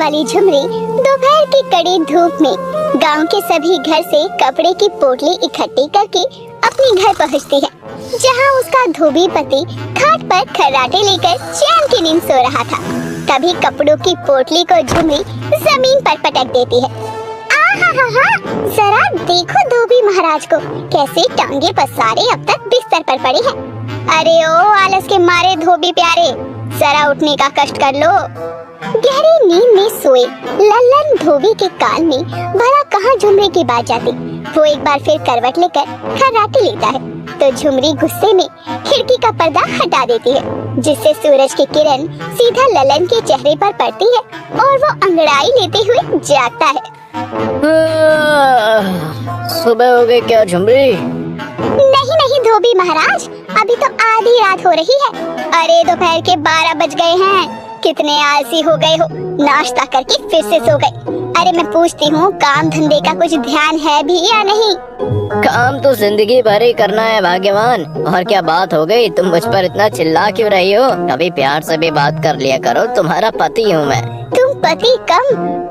वाली झुमरी दोपहर की कड़ी धूप में गांव के सभी घर से कपड़े की पोटली इकट्ठी करके अपने घर पहुंचती है, जहां उसका धोबी पति खाट पर खर्राटे लेकर चैन की नींद सो रहा था। तभी कपड़ों की पोटली को झुमरी जमीन पर पटक देती है। जरा देखो धोबी महाराज को, कैसे टांगे पसारे अब तक बिस्तर पर पड़े हैं। अरे ओ आलस के मारे धोबी प्यारे, जरा उठने का कष्ट कर लो। गहरी नींद में सोए लल्लन धोबी के कान में भला कहाँ झुमरी की बात जाती। वो एक बार फिर करवट लेकर खर्राटे लेता है तो झुमरी गुस्से में खिड़की का पर्दा हटा देती है, जिससे सूरज की किरण सीधा लल्लन के चेहरे पर पड़ती है और वो अंगड़ाई लेते हुए जागता है। सुबह हो गई क्या झुमरी? नहीं नहीं धोबी महाराज, अभी तो आधी रात हो रही है। अरे दोपहर के 12 बज गए हैं। कितने आलसी हो गए हो, नाश्ता करके फिर से सो गए। अरे मैं पूछती हूँ, काम धंधे का कुछ ध्यान है भी या नहीं? काम तो जिंदगी भर ही करना है भाग्यवान। और क्या बात हो गई, तुम मुझ पर इतना चिल्ला क्यों रही हो? कभी प्यार से भी बात कर लिया करो, तुम्हारा पति हूँ मैं। तुम पति कम,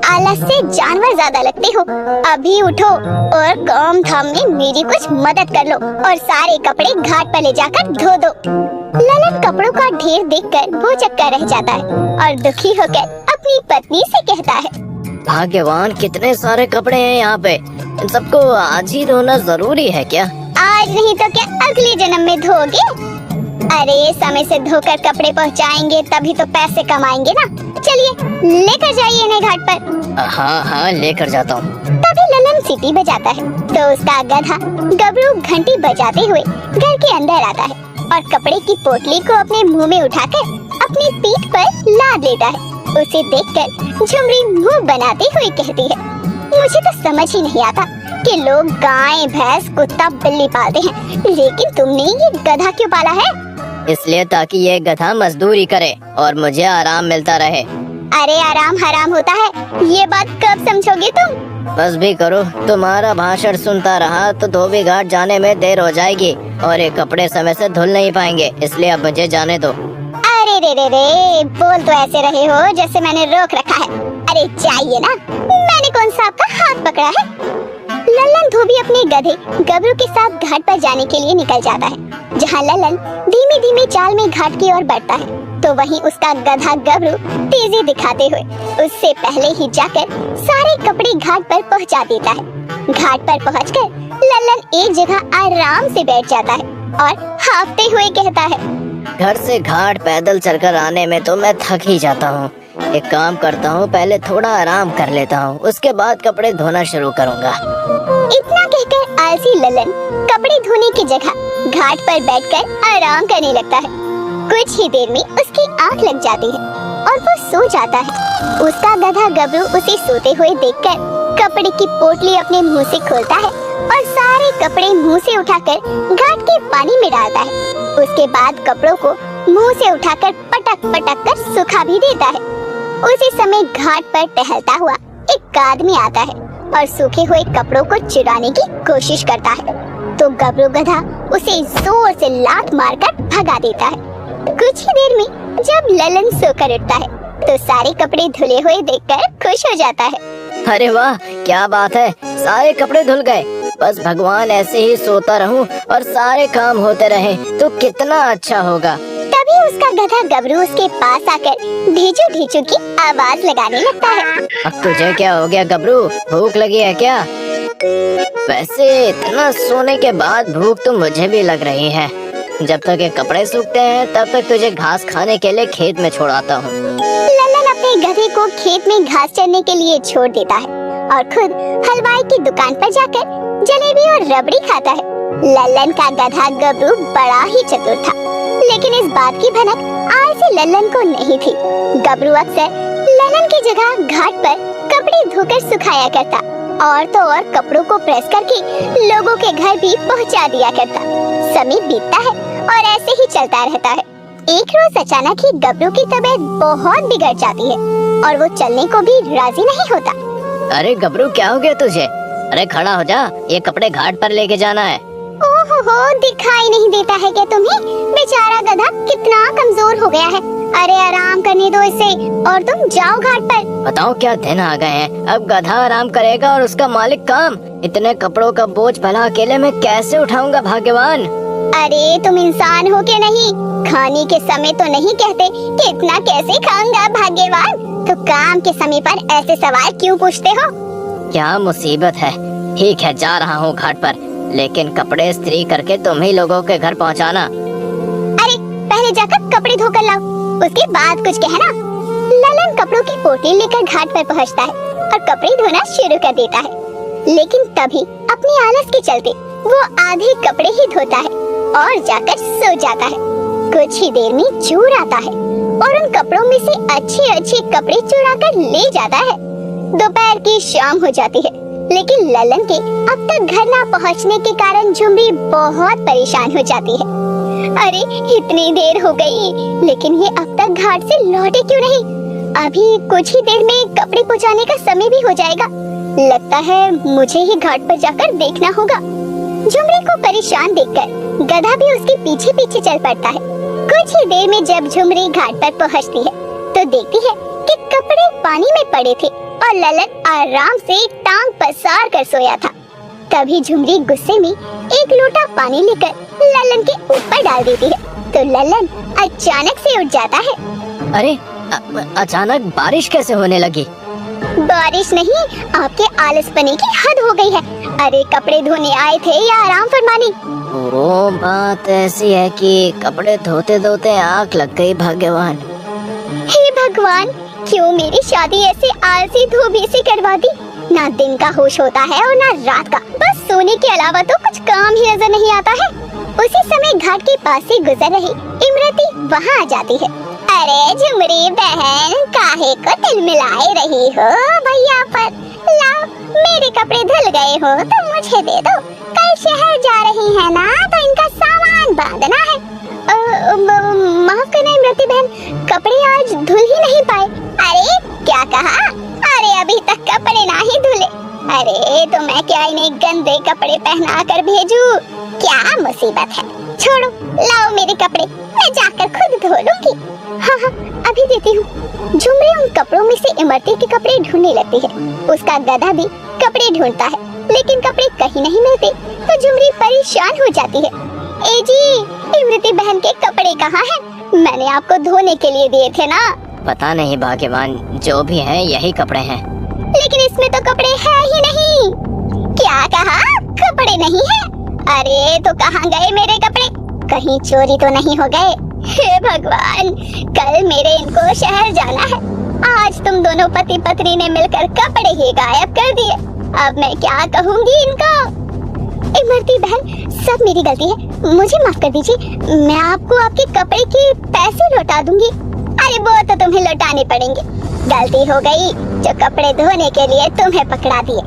आलस से जानवर ज्यादा लगते हो। अभी उठो और काम धाम में मेरी कुछ मदद कर लो और सारे कपड़े घाट पर ले जाकर धो दो। ललन कपड़ों का ढेर देखकर वो चक्कर रह जाता है और दुखी होकर अपनी पत्नी से कहता है, भाग्यवान कितने सारे कपड़े हैं यहाँ पे, इन सबको आज ही धोना जरूरी है क्या? आज नहीं तो क्या अगले जन्म में धोगे? अरे समय से धोकर कपड़े पहुँचाएंगे तभी तो पैसे कमाएंगे ना। चलिए लेकर जाइए इन्हें घाट पर। हाँ लेकर जाता हूँ। तभी ललन सीटी बजाता है तो उसका गधा गबरू घंटी बजाते हुए घर के अंदर आता है और कपड़े की पोटली को अपने मुंह में उठाकर अपनी पीठ पर लाद लेता है। उसे देखकर झुमरी मुंह बनाते हुए कहती है, मुझे तो समझ ही नहीं आता कि लोग गाय भैंस कुत्ता बिल्ली पालते हैं, लेकिन तुमने ये गधा क्यों पाला है? इसलिए ताकि ये गधा मजदूरी करे और मुझे आराम मिलता रहे। अरे आराम हराम होता है, ये बात कब समझोगे तुम? बस भी करो, तुम्हारा भाषण सुनता रहा तो धोबी घाट जाने में देर हो जाएगी और ये कपड़े समय से धुल नहीं पाएंगे, इसलिए अब मुझे जाने दो। अरे रे, बोल तो ऐसे रहे हो जैसे मैंने रोक रखा है। अरे चाहिए ना, मैंने कौन सा आपका हाथ पकड़ा है? लल्लन धोबी अपने गधे गबरू के साथ घाट पर जाने के लिए निकल जाता है। जहाँ लल्लन धीमे धीमे चाल में घाट की ओर बढ़ता है तो वहीं उसका गधा गबरू तेजी दिखाते हुए उससे पहले ही जाकर सारे कपड़े घाट पर पहुँचा देता है। घाट पर पहुँचकर लल्लन एक जगह आराम से बैठ जाता है और हाँफते हुए कहता है, घर से घाट पैदल चलकर आने में तो मैं थक ही जाता हूँ। एक काम करता हूँ, पहले थोड़ा आराम कर लेता हूँ, उसके बाद कपड़े धोना शुरू करूँगा। इतना कहकर आलसी लल्लन कपड़े धोने की जगह घाट पर बैठकर आराम करने लगता है। कुछ ही देर में उसकी आंख लग जाती है और वो सो जाता है। उसका गधा गबरू उसे सोते हुए देखकर कपड़े की पोटली अपने मुंह से खोलता है और सारे कपड़े मुंह से उठाकर घाट के पानी में डालता है। उसके बाद कपड़ों को मुंह से उठाकर पटक पटक कर सुखा भी देता है। उसी समय घाट पर टहलता हुआ एक आदमी आता है और सूखे हुए कपड़ों को चुराने की कोशिश करता है तो गबरू गधा उसे जोर से लात मारकर भगा देता है। कुछ ही देर में जब ललन सोकर उठता है तो सारे कपड़े धुले हुए देखकर खुश हो जाता है। अरे वाह, क्या बात है, सारे कपड़े धुल गए। बस भगवान ऐसे ही सोता रहूं और सारे काम होते रहे तो कितना अच्छा होगा। तभी उसका गधा गबरू उसके पास आकर ढीचू ढीचू की आवाज लगाने लगता है। अब तुझे क्या हो गया गबरू, भूख लगी है क्या? वैसे इतना सोने के बाद भूख तो मुझे भी लग रही है। जब तक ये कपड़े सूखते हैं तब तक तुझे घास खाने के लिए खेत में छोड़ाता हूँ। ललन अपने गधे को खेत में घास चरने के लिए छोड़ देता है और खुद हलवाई की दुकान पर जाकर जलेबी और रबड़ी खाता है। लल्लन का गधा गबरू बड़ा ही चतुर था, लेकिन इस बात की भनक आलसी लल्लन को नहीं थी। गबरू अक्सर लल्लन की जगह घाट पर कपड़े धोकर सुखाया करता और तो और कपड़ों को प्रेस करके लोगों के घर भी पहुंचा दिया करता। समय बीतता है और ऐसे ही चलता रहता है। एक रोज अचानक ही गबरू की तबीयत बहुत बिगड़ जाती है और वो चलने को भी राजी नहीं होता। अरे गबरू, क्या हो गया तुझे? अरे खड़ा हो जा, ये कपड़े घाट पर लेके जाना है। ओहो, दिखाई नहीं देता है क्या तुम्हें? बेचारा गधा कितना कमजोर हो गया है। अरे आराम करने दो इसे और तुम जाओ घाट पर। बताओ क्या दिन आ गए हैं, अब गधा आराम करेगा और उसका मालिक काम। इतने कपड़ों का बोझ भला अकेले में कैसे उठाऊंगा भाग्यवान। अरे तुम इंसान हो के नहीं, खाने के समय तो नहीं कहते कि इतना कैसे खाऊंगा भाग्यवान, तो काम के समय पर ऐसे सवाल क्यों पूछते हो? क्या मुसीबत है। ठीक है, जा रहा हूँ घाट पर, लेकिन कपड़े इस्त्री करके तुम ही लोगों के घर पहुँचाना। अरे पहले जाकर कपड़े धोकर लाओ, उसके बाद कुछ कहना। ललन कपड़ों की पोटली लेकर घाट पर पहुँचता है और कपड़े धोना शुरू कर देता है, लेकिन तभी अपनी आलस के चलते वो आधे कपड़े ही धोता है और जाकर सो जाता है। कुछ ही देर में चोर आता है और उन कपड़ों में से अच्छे अच्छे कपड़े चुरा कर ले जाता है। दोपहर की शाम हो जाती है, लेकिन ललन के अब तक घर ना पहुंचने के कारण झुमरी बहुत परेशान हो जाती है। अरे इतनी देर हो गई, लेकिन ये अब तक घाट से लौटे क्यों नहीं? अभी कुछ ही देर में कपड़े पहुंचाने का समय भी हो जाएगा। लगता है मुझे ही घाट पर जाकर देखना होगा। झुमरी को परेशान देखकर गधा भी उसके पीछे पीछे चल पड़ता है। कुछ ही देर में जब झुमरी घाट पर पहुंचती है तो देखती है कि कपड़े पानी में पड़े थे और ललन आराम से टांग पसार कर सोया था। तभी झुमरी गुस्से में एक लोटा पानी लेकर ललन के ऊपर डाल देती है, तो ललन अचानक से उठ जाता है। अरे अचानक बारिश कैसे होने लगी? बारिश नहीं, आपके आलसपने की हद हो गई है। अरे कपड़े धोने आए थे या आराम फरमाने? वो बात ऐसी है कि कपड़े धोते धोते आँख लग गई भाग्यवान। हे भगवान, क्यों मेरी शादी ऐसे आलसी धोबी से करवा दी? ना दिन का होश होता है और ना रात का, बस सोने के अलावा तो कुछ काम ही नजर नहीं आता है। उसी समय घाट के पास से गुजर रही इमरती वहाँ आ जाती है। अरे झुमरी बहन, काहे को तिलमिलाए रही हो भैया पर? लाओ, मेरे कपड़े धुल गए हो तो मुझे दे दो। कल शहर जा रही है ना, तो इनका सामान बांधना है। माफ करना इमरती बहन, कपड़े आज धुल ही नहीं पाए। अरे क्या कहा? अरे अभी तक कपड़े ना ही धुले। अरे तो मैं क्या इन्हें गंदे कपड़े पहना कर भेजूं? क्या मुसीबत है। छोड़ो, लाओ मेरे कपड़े, मैं जाकर खुद धो लूंगी। हाँ हाँ, अभी देती हूँ। झुमरी उन कपड़ों में से इमरती के कपड़े ढूंढने लगती है। उसका गधा भी कपड़े ढूंढता है, लेकिन कपड़े कहीं नहीं मिलते, तो झुमरी परेशान हो जाती है। ए जी, इमरती बहन के कपड़े कहाँ हैं? मैंने आपको धोने के लिए दिए थे ना। पता नहीं भाग्यवान, जो भी हैं यही कपड़े हैं। लेकिन इसमें तो कपड़े हैं ही नहीं। क्या कहा? कपड़े नहीं है? अरे तो कहाँ गए मेरे कपड़े? कहीं चोरी तो नहीं हो गए? हे भगवान, कल मेरे इनको शहर जाना है। आज तुम दोनों पति पत्नी ने मिलकर कपड़े ही गायब कर दिए। अब मैं क्या कहूँगी इनको? इमरती बहन, सब मेरी गलती है, मुझे माफ कर दीजिए। मैं आपको आपके कपड़े के पैसे लौटा दूंगी। अरे वो तो तुम्हें लौटाने पड़ेंगे। गलती हो गई जो कपड़े धोने के लिए तुम्हें पकड़ा दिए।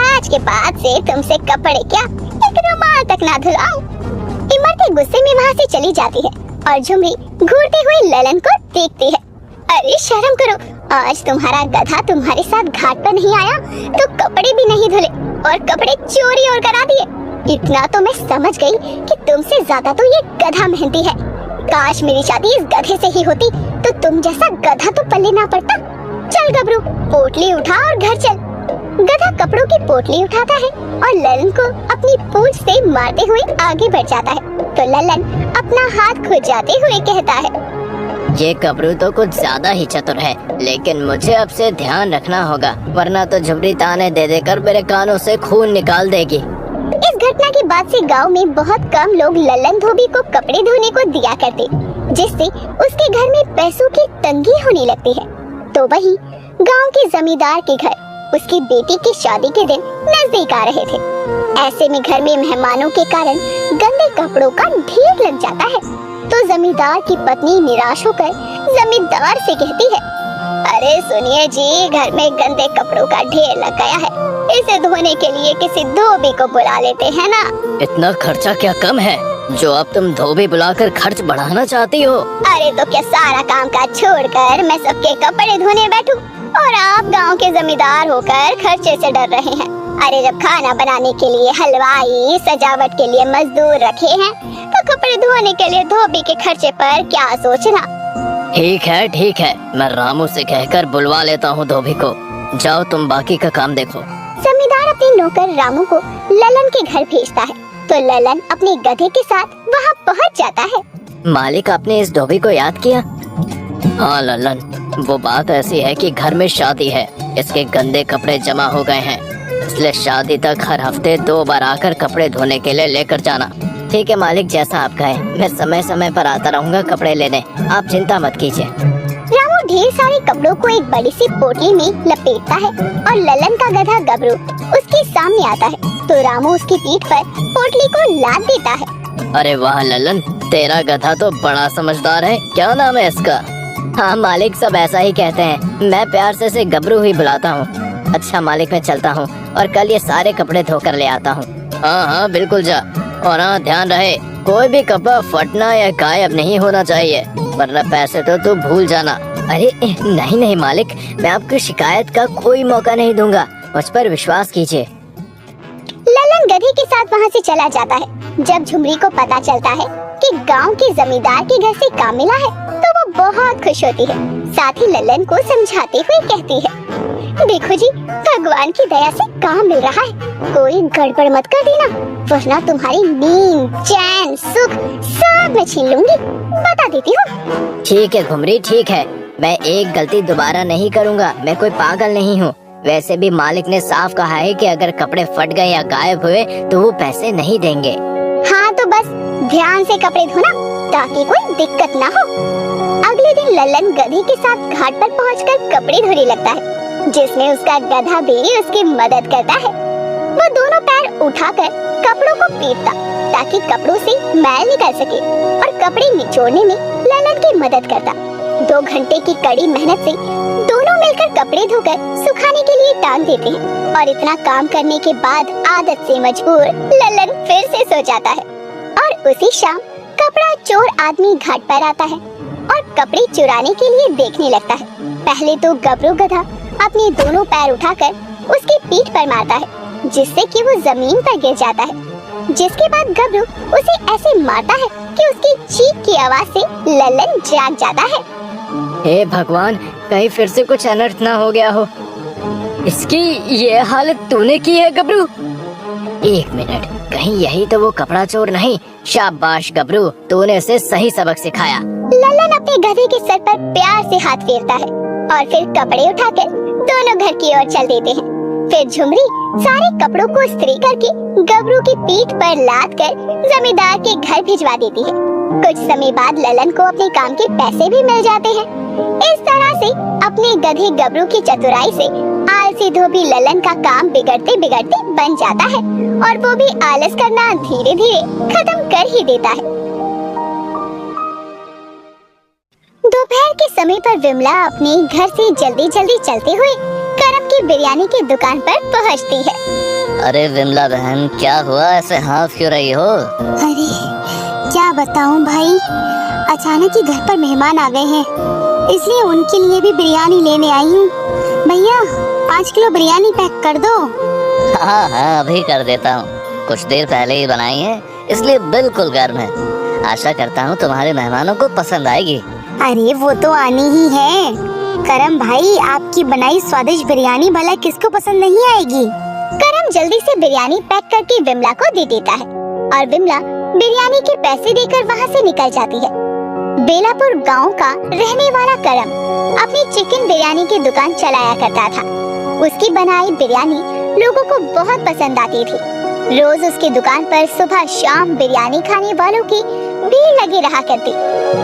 आज के बाद से तुमसे कपड़े क्या, एक रुमाल तक ना धुलाऊं। इमरती गुस्से में वहाँ से चली जाती है और झुमरी घूरते हुए ललन को देखती है। अरे शर्म करो, आज तुम्हारा गधा तुम्हारे साथ घाट पर नहीं आया तो कपड़े भी नहीं धुले और कपड़े चोरी और करा दिए। इतना तो मैं समझ गई कि तुमसे ज्यादा तो ये गधा मेहनती है। काश मेरी शादी इस गधे से ही होती तो तुम जैसा गधा तो पल्ले ना पड़ता। चल गबरू, पोटली उठा और घर चल। गधा कपड़ों की पोटली उठाता है और ललन को अपनी पूंछ से मारते हुए आगे बढ़ जाता है, तो ललन अपना हाथ खुजाते हुए कहता है, ये गबरू तो कुछ ज्यादा ही चतुर है, लेकिन मुझे अब से ध्यान रखना होगा, वरना तो झुमरी ताने दे देकर मेरे कानों से खून निकाल देगी। इस घटना के बाद से गांव में बहुत कम लोग ललन धोबी को कपड़े धोने को दिया करते, जिससे उसके घर में पैसों की तंगी होने लगती है। तो वहीं गांव के जमींदार के घर उसकी बेटी की शादी के दिन नजदीक आ रहे थे। ऐसे में घर में मेहमानों के कारण गंदे कपड़ों का ढेर लग जाता है, तो जमींदार की पत्नी निराश होकर जमींदार से कहती है, अरे सुनिए जी, घर में गंदे कपड़ों का ढेर लग गया है, इसे धोने के लिए किसी धोबी को बुला लेते हैं ना। इतना खर्चा क्या कम है जो अब तुम धोबी बुलाकर खर्च बढ़ाना चाहती हो? अरे तो क्या सारा काम काज छोड़कर मैं सबके कपड़े धोने बैठूं और आप गांव के जमींदार होकर खर्चे से डर रहे हैं? अरे जब खाना बनाने के लिए हलवाई, सजावट के लिए मजदूर रखे हैं, तो कपड़े धोने के लिए धोबी के खर्चे पर क्या सोचना। ठीक है, मैं रामू से कहकर बुलवा लेता हूँ धोबी को। जाओ तुम बाकी का काम देखो। जमींदार अपने नौकर रामू को ललन के घर भेजता है तो ललन अपने गधे के साथ वहाँ पहुँच जाता है। मालिक, आपने इस धोबी को याद किया? हाँ ललन, वो बात ऐसी है कि घर में शादी है, इसके गंदे कपड़े जमा हो गए हैं, इसलिए शादी तक हर हफ्ते 2 बार आकर कपड़े धोने के लिए लेकर जाना। ठीक है मालिक, जैसा आप कहें, मैं समय समय पर आता रहूँगा कपड़े लेने, आप चिंता मत कीजिए। रामू ढेर सारे कपड़ों को एक बड़ी सी पोटली में लपेटता है और ललन का गधा गबरू उसके सामने आता है तो रामू उसकी पीठ पर पोटली को लाद देता है। अरे वाह ललन, तेरा गधा तो बड़ा समझदार है। क्या नाम है इसका? हाँ मालिक, सब ऐसा ही कहते हैं, मैं प्यार से इसे गबरू ही बुलाता हूँ। अच्छा मालिक, मैं चलता हूँ और कल ये सारे कपड़े धोकर ले आता हूँ। हाँ बिल्कुल जा, और हाँ ध्यान रहे कोई भी कपड़ा फटना या गायब नहीं होना चाहिए, वरना पैसे तो तू भूल जाना। अरे नहीं मालिक, मैं आपकी शिकायत का कोई मौका नहीं दूंगा, मुझ पर विश्वास कीजिए। ललन गधे के साथ वहाँ से चला जाता है। जब झुमरी को पता चलता है कि गांव के जमींदार के घर से काम मिला है तो वो बहुत खुश होती है। साथ ही ललन को समझाते हुए कहती है, देखो जी, भगवान की दया से काम मिल रहा है, कोई गड़बड़ मत कर देना, वरना तुम्हारी नींद, चैन, सुख सब मैं छीन लूंगी, बता देती हूँ। ठीक है घुमरी, ठीक है, मैं एक गलती दोबारा नहीं करूँगा, मैं कोई पागल नहीं हूँ। वैसे भी मालिक ने साफ कहा है कि अगर कपड़े फट गए या गायब हुए तो वो पैसे नहीं देंगे। हाँ तो बस ध्यान से कपड़े धोना ताकि कोई दिक्कत ना हो। अगले दिन ललन गधे के साथ घाट पर पहुंचकर कपड़े धोने लगता है, जिसमें उसका गधा भी उसकी मदद करता है। वो दोनों पैर उठाकर कपड़ों को पीटता ताकि कपड़ों से मैल निकल सके और कपड़े निचोड़ने में ललन की मदद करता। 2 घंटे की कड़ी मेहनत से दोनों मिलकर कपड़े धोकर सुखाने के लिए टांग देते हैं और इतना काम करने के बाद आदत से मजबूर ललन फिर से सो जाता है। और उसी शाम कपड़ा चोर आदमी घाट पर आता है और कपड़े चुराने के लिए देखने लगता है। पहले तो गबरू गधा अपने दोनों पैर उठाकर उसकी पीठ पर मारता है, जिससे कि वो जमीन पर गिर जाता है। जिसके बाद गबरू उसे ऐसे मारता है कि उसकी चीख की आवाज से ललन जाग जाता है। हे भगवान, कहीं फिर से कुछ अनर्थ ना हो गया हो। इसकी ये हालत तूने की है गबरू? 1 मिनट, कहीं यही तो वो कपड़ा चोर नहीं? शाबाश गबरू, तूने इसे सही सबक सिखाया। ललन अपने गधे के सर पर प्यार से हाथ फेरता है और फिर कपड़े उठाकर दोनों घर की ओर चल देते हैं। फिर झुमरी सारे कपड़ों को इस्त्री करके गबरू की पीठ पर लाद कर जमींदार के घर भिजवा देती है। कुछ समय बाद ललन को अपने काम के पैसे भी मिल जाते हैं। इस तरह से अपने गधे गबरू की चतुराई से आलसी धोबी ललन का काम बिगड़ते बिगड़ते बन जाता है और वो भी आलस करना धीरे धीरे खत्म कर ही देता है। दोपहर के समय पर विमला अपने घर से जल्दी जल्दी चलते हुए करम की बिरयानी की दुकान पर पहुंचती है। अरे विमला बहन, क्या हुआ, ऐसे हाथ क्यों रही हो? अरे क्या बताऊं भाई, अचानक ही घर पर मेहमान आ गए हैं, इसलिए उनके लिए भी बिरयानी लेने आई हूँ। भैया 5 किलो बिरयानी पैक कर दो। हाँ अभी कर देता हूँ, कुछ देर पहले ही बनाई है, इसलिए बिल्कुल गर्म है। आशा करता हूँ तुम्हारे मेहमानों को पसंद आएगी। अरे वो तो आनी ही है करम भाई, आपकी बनाई स्वादिष्ट बिरयानी भला किसको पसंद नहीं आएगी। करम जल्दी से बिरयानी पैक करके विमला को दे देता है और विमला बिरयानी के पैसे देकर वहाँ से निकल जाती है। बेलापुर गांव का रहने वाला करम अपनी चिकन बिरयानी की दुकान चलाया करता था। उसकी बनाई बिरयानी लोगों को बहुत पसंद आती थी। रोज उसकी दुकान पर सुबह शाम बिरयानी खाने वालों की भीड़ लगी रहा करती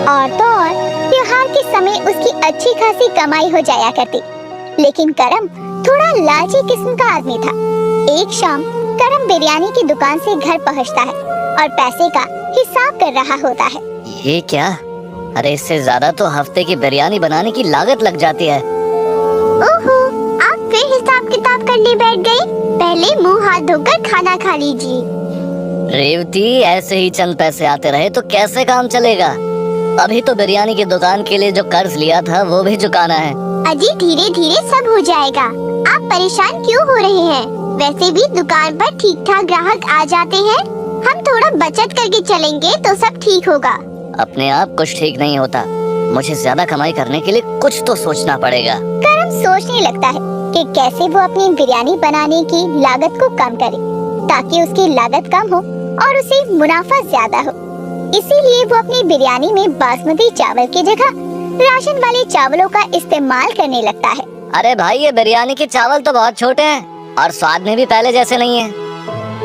और तो और त्योहार के समय उसकी अच्छी खासी कमाई हो जाया करती। लेकिन करम थोड़ा लालची किस्म का आदमी था। एक शाम करम बिरयानी की दुकान से घर पहुंचता है और पैसे का हिसाब कर रहा होता है। ये क्या? अरे इससे ज्यादा तो हफ्ते की बिरयानी बनाने की लागत लग जाती है। ओहो, आप फिर हिसाब किताब करने बैठ गए? पहले मुंह हाथ धोकर खाना खा लीजिए। रेवती, ऐसे ही चंद पैसे आते रहे तो कैसे काम चलेगा? अभी तो बिरयानी की दुकान के लिए जो कर्ज लिया था वो भी चुकाना है। अजी धीरे धीरे सब हो जाएगा, आप परेशान क्यों हो रहे हैं? वैसे भी दुकान पर ठीक ठाक ग्राहक आ जाते हैं, हम थोड़ा बचत करके चलेंगे तो सब ठीक होगा। अपने आप कुछ ठीक नहीं होता, मुझे ज्यादा कमाई करने के लिए कुछ तो सोचना पड़ेगा। करम सोचने लगता है कि कैसे वो अपनी बिरयानी बनाने की लागत को कम करे ताकि उसकी लागत कम हो और उसे मुनाफा ज्यादा हो। इसीलिए वो अपनी बिरयानी में बासमती चावल की जगह राशन वाले चावलों का इस्तेमाल करने लगता है। अरे भाई, ये बिरयानी के चावल तो बहुत छोटे हैं और स्वाद में भी पहले जैसे नहीं है।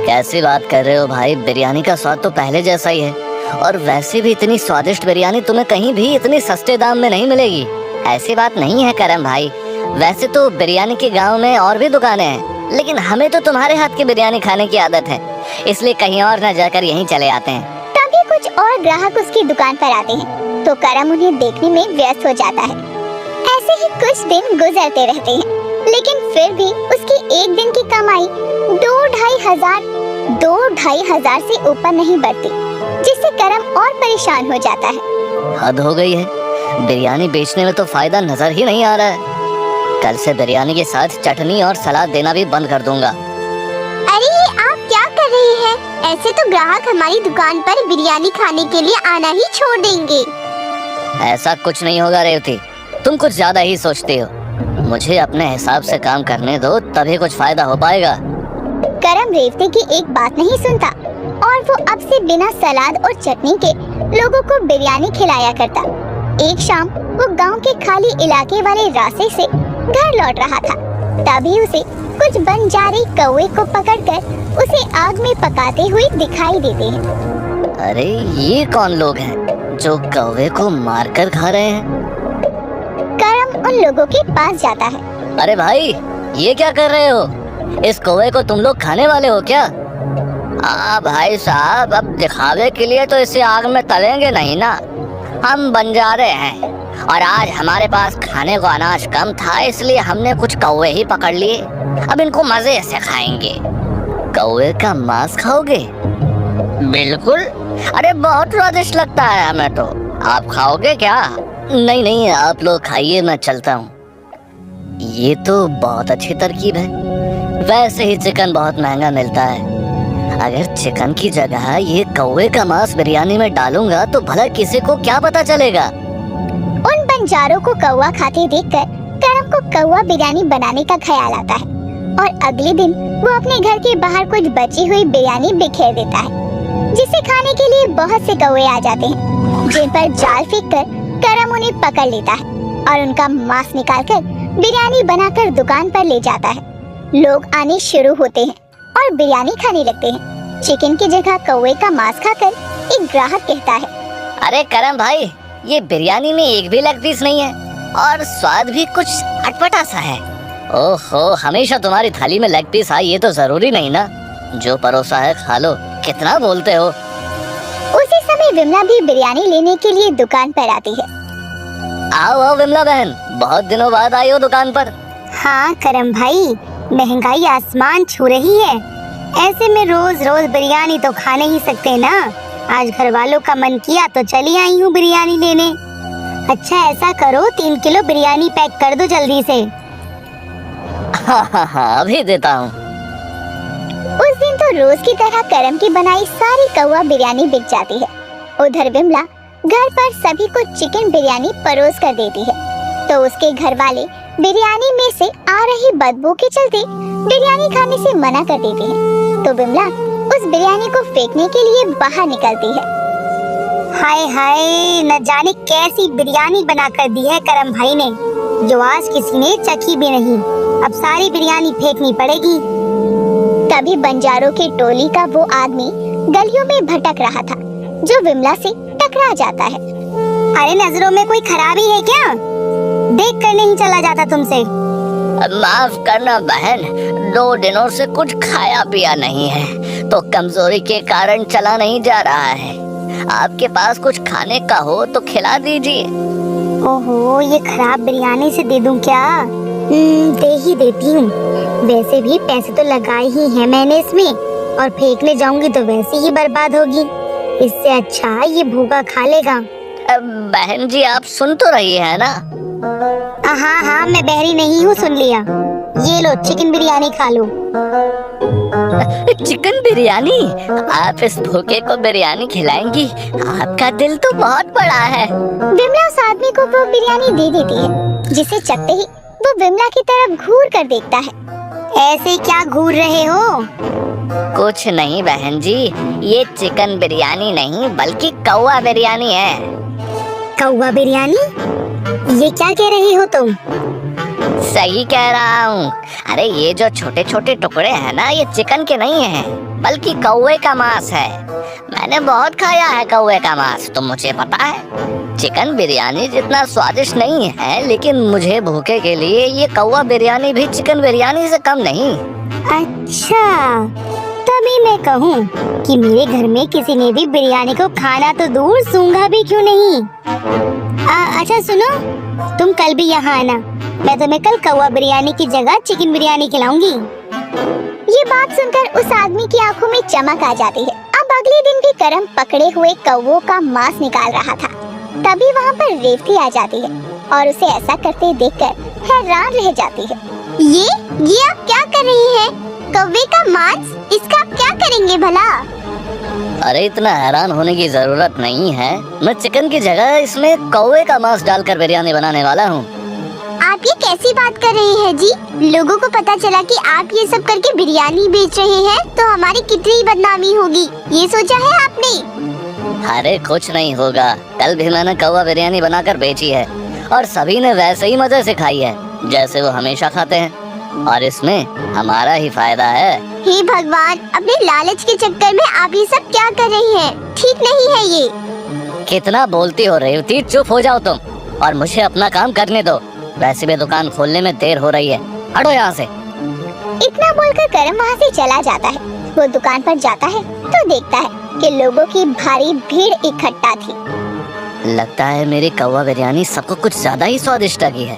कैसी बात कर रहे हो भाई, बिरयानी का स्वाद तो पहले जैसा ही है। और वैसे भी इतनी स्वादिष्ट बिरयानी तुम्हें कहीं भी इतनी सस्ते दाम में नहीं मिलेगी। ऐसी बात नहीं है करम भाई। वैसे तो बिरयानी के गांव में और भी दुकानें हैं, लेकिन हमें तो तुम्हारे हाथ की बिरयानी खाने की आदत है, इसलिए कहीं और न जाकर यहीं चले आते हैं। तभी कुछ और ग्राहक उसकी दुकान पर आते हैं तो करम उन्हें देखने में व्यस्त हो जाता है। ऐसे ही कुछ दिन गुजरते रहते हैं, लेकिन फिर भी उसकी एक दिन की कमाई 2-2.5 हजार से ऊपर नहीं बढ़ती, जिससे करम और परेशान हो जाता है। हद हो गई है, बिरयानी बेचने में तो फायदा नजर ही नहीं आ रहा है। कल से बिरयानी के साथ चटनी और सलाद देना भी बंद कर दूंगा। अरे ये आप क्या कर रहे हैं? ऐसे तो ग्राहक हमारी दुकान पर बिरयानी खाने के लिए आना ही छोड़ देंगे। ऐसा कुछ नहीं होगा रेवती, तुम कुछ ज्यादा ही सोचती हो। मुझे अपने हिसाब से काम करने दो, तभी कुछ फायदा हो पाएगा। करम रेवती की एक बात नहीं सुनता और वो अब से बिना सलाद और चटनी के लोगों को बिरयानी खिलाया करता। एक शाम वो गांव के खाली इलाके वाले रास्ते से घर लौट रहा था, तभी उसे कुछ बंजारे कौवे को पकड़कर उसे आग में पकाते हुए दिखाई देते हैं। अरे ये कौन लोग हैं जो कौवे को मारकर खा रहे हैं? करम उन लोगों के पास जाता है। अरे भाई, ये क्या कर रहे हो? इस कौवे को तुम लोग खाने वाले हो क्या? भाई साहब, अब दिखावे के लिए तो इसे आग में तलेंगे नहीं ना। हम बंजारे हैं और आज हमारे पास खाने को अनाज कम था, इसलिए हमने कुछ कौवे ही पकड़ लिए। अब इनको मजे से खाएंगे। कौवे का मांस खाओगे? बिल्कुल, अरे बहुत स्वादिष्ट लगता है हमें तो। आप खाओगे क्या? नहीं नहीं, आप लोग खाइए, मैं चलता हूँ। ये तो बहुत अच्छी तरकीब है। वैसे ही चिकन बहुत महंगा मिलता है। अगर चिकन की जगह ये कौवे का मांस बिरयानी में डालूंगा तो भला किसी को क्या पता चलेगा। उन बंजारों को कौवा खाते देखकर करम को कौवा बिरयानी बनाने का ख्याल आता है और अगले दिन वो अपने घर के बाहर कुछ बची हुई बिरयानी बिखेर देता है, जिसे खाने के लिए बहुत से कौवे आ जाते हैं, जिन पर जाल फेंककर करम उन्हें पकड़ लेता है और उनका मांस निकालकर बिरयानी बनाकर दुकान पर ले जाता है। लोग आने शुरू होते हैं और बिरयानी खाने लगते हैं। चिकन की जगह कौवे का मांस खाकर एक ग्राहक कहता है, अरे करम भाई, ये बिरयानी में एक भी लेग पीस नहीं है और स्वाद भी कुछ अटपटा सा है। ओहो, हमेशा तुम्हारी थाली में लेग पीस आए ये तो जरूरी नहीं ना। जो परोसा है खा लो, कितना बोलते हो। उसी समय विमला भी बिरयानी लेने के लिए दुकान पर आती है। आओ आओ विमला बहन, बहुत दिनों बाद आई हो दुकान पर। हाँ करम भाई, महंगाई आसमान छू रही है, ऐसे में रोज रोज बिरयानी तो खा नहीं सकते ना। आज घर वालों का मन किया तो चली आई हूँ बिरयानी लेने। अच्छा ऐसा करो, 3 किलो बिरयानी पैक कर दो जल्दी से। हाँ, अभी देता हूँ। उस दिन तो रोज की तरह करम की बनाई सारी कौवा बिरयानी बिक जाती है। उधर विमला घर पर सभी को चिकन बिरयानी परोस कर देती है, तो उसके घर वाले बिरयानी में से आ रही बदबू के चलते बिरयानी खाने से मना कर देते हैं। तो विमला उस बिरयानी को फेंकने के लिए बाहर निकलती है। हाय हाय, न जाने कैसी बिरयानी बना कर दी है करम भाई ने, जो आज किसी ने चखी भी नहीं। अब सारी बिरयानी फेंकनी पड़ेगी। तभी बंजारों की टोली का वो आदमी गलियों में भटक रहा था, जो विमला से टकरा जाता है। अरे नजरों में कोई खराबी है क्या? देख कर नहीं चला जाता तुमसे? माफ करना बहन, 2 दिनों से कुछ खाया पिया नहीं है, तो कमजोरी के कारण चला नहीं जा रहा है। आपके पास कुछ खाने का हो तो खिला दीजिए। ओहो, ये खराब बिरयानी से दे दूं क्या? दे ही देती हूँ। वैसे भी पैसे तो लगाए ही हैं मैंने इसमें, और फेंकने जाऊंगी तो वैसे ही बर्बाद होगी। इससे अच्छा ये भूखा खा लेगा। बहन जी, आप सुन तो रही है ना, हाँ हाँ, मैं बहरी नहीं हूँ, सुन लिया। ये लो चिकन बिरयानी खा लो। चिकन बिरयानी? आप इस भूखे को बिरयानी खिलाएंगी? आपका दिल तो बहुत बड़ा है। विमला उस आदमी को वो बिरयानी दे देती है, जिसे चखते ही वो विमला की तरफ घूर कर देखता है। ऐसे क्या घूर रहे हो? कुछ नहीं बहन जी, ये चिकन बिरयानी नहीं बल्कि कौवा बिरयानी है। कौवा बिरयानी? ये क्या कह रही हो तुम? सही कह रहा हूँ। अरे ये जो छोटे छोटे टुकड़े हैं ना, ये चिकन के नहीं हैं बल्कि कौवे का मांस है। मैंने बहुत खाया है कौवे का मांस, तो मुझे पता है। चिकन बिरयानी जितना स्वादिष्ट नहीं है, लेकिन मुझे भूखे के लिए ये कौवा बिरयानी भी चिकन बिरयानी से कम नहीं। अच्छा, तभी मैं कहूँ कि मेरे घर में किसी ने भी बिरयानी को खाना तो दूर सूंघा भी क्यों नहीं। अच्छा सुनो, तुम कल भी यहाँ आना। मैं तुम्हें कल कौवा बिरयानी की जगह चिकन बिरयानी खिलाऊंगी। ये बात सुनकर उस आदमी की आंखों में चमक आ जाती है। अब अगले दिन भी करम पकड़े हुए कौवों का मांस निकाल रहा था। तभी वहाँ पर रेवती आ जाती है और उसे ऐसा करते देखकर हैरान रह जाती है। ये आप क्या कर रही हैं? कौवे का मांस, इसका आप क्या करेंगे भला? अरे इतना हैरान होने की जरूरत नहीं है। मैं चिकन की जगह इसमें कौवे का मांस डालकर बिरयानी बनाने वाला हूँ। आप ये कैसी बात कर रहे हैं जी? लोगों को पता चला कि आप ये सब करके बिरयानी बेच रहे हैं तो हमारी कितनी बदनामी होगी, ये सोचा है आपने? अरे कुछ नहीं होगा। कल भी मैंने कौवा बिरयानी बनाकर बेची है और सभी ने वैसे ही मजे से खाई है जैसे वो हमेशा खाते हैं, और इसमें हमारा ही फायदा है। हे भगवान, अपने लालच के चक्कर में आप ये सब क्या कर रही हैं? ठीक नहीं है ये। कितना बोलती हो रेवती, चुप हो जाओ तुम और मुझे अपना काम करने दो। वैसे भी दुकान खोलने में देर हो रही है, हटो यहाँ से। इतना बोलकर करम वहाँ से चला जाता है। वो दुकान पर जाता है तो देखता है कि लोगों की भारी भीड़ इकट्ठा थी। लगता है मेरी कौवा बिरयानी सबको कुछ ज्यादा ही स्वादिष्ट लगी है,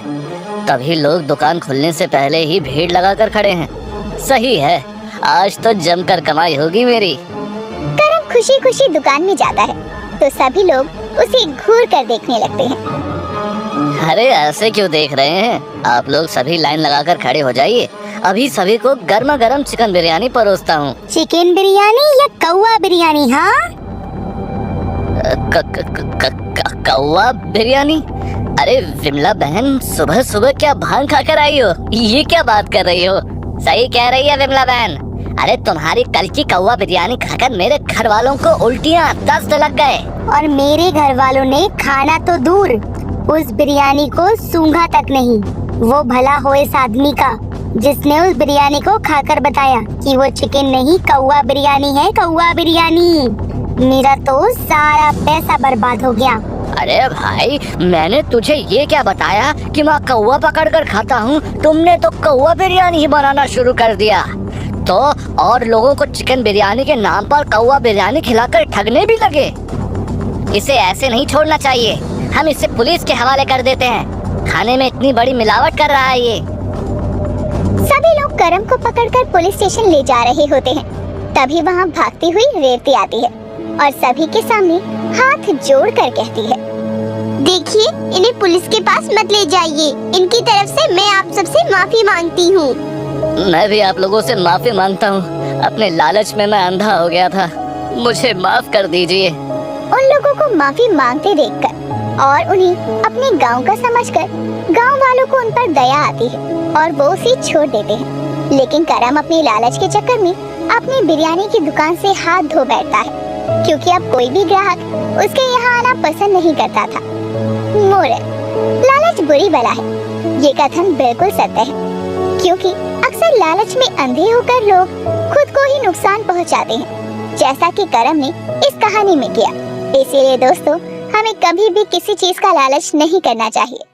तभी लोग दुकान खुलने से पहले ही भीड़ लगाकर खड़े हैं। सही है, आज तो जमकर कमाई होगी मेरी। करम खुशी खुशी दुकान में जाता है तो सभी लोग उसे घूर कर देखने लगते हैं। अरे ऐसे क्यों देख रहे हैं? आप लोग सभी लाइन लगाकर खड़े हो जाइए, अभी सभी को गर्मा गर्म चिकन बिरयानी परोसता हूँ। चिकन बिरयानी या कौवा बिरयानी? हाँ, कौवा बिरयानी? अरे विमला बहन, सुबह सुबह क्या भांग खाकर आई हो? ये क्या बात कर रही हो? सही कह रही है विमला बहन। अरे तुम्हारी कल की कौवा बिरयानी खाकर मेरे घर वालों को उल्टियाँ, दस्त लग गए। और मेरे घर वालों ने खाना तो दूर, उस बिरयानी को सूंघा तक नहीं। वो भला हो इस आदमी का जिसने उस बिरयानी को खाकर बताया कि वो चिकन नहीं कौवा बिरयानी है, कौवा बिरयानी। मेरा तो सारा पैसा बर्बाद हो गया। अरे भाई, मैंने तुझे ये क्या बताया कि मैं कौवा पकड़ कर खाता हूँ? तुमने तो कौवा बिरयानी ही बनाना शुरू कर दिया। तो और लोगों को चिकन बिरयानी के नाम पर कौवा बिरयानी खिलाकर ठगने भी लगे। इसे ऐसे नहीं छोड़ना चाहिए, हम इसे पुलिस के हवाले कर देते हैं। खाने में इतनी बड़ी मिलावट कर रहा है ये। सभी लोग करम को पकड़कर पुलिस स्टेशन ले जा रहे होते हैं। तभी वहाँ भागती हुई रेवती आती है और सभी के सामने हाथ जोड़कर कहती है, देखिए, इन्हें पुलिस के पास मत ले जाइए। इनकी तरफ से मैं आप सबसे माफी मांगती हूँ। मैं भी आप लोगों से माफी मांगता हूँ। अपने लालच में मैं अंधा हो गया था, मुझे माफ कर दीजिए। उन लोगों को माफी मांगते देखकर और उन्हें अपने गांव का समझकर गांव वालों को उन पर दया आती है और वो उसे छोड़ देते हैं। लेकिन करम अपने लालच के चक्कर में अपनी बिरयानी की दुकान से हाथ धो बैठता है, क्योंकि अब कोई भी ग्राहक उसके यहाँ आना पसंद नहीं करता था। मोरल: लालच बुरी बला है। ये कथन बिल्कुल सत्य है, क्योंकि अक्सर लालच में अंधे होकर लोग खुद को ही नुकसान पहुंचाते हैं, जैसा कि करम ने इस कहानी में किया। इसीलिए दोस्तों, हमें कभी भी किसी चीज का लालच नहीं करना चाहिए।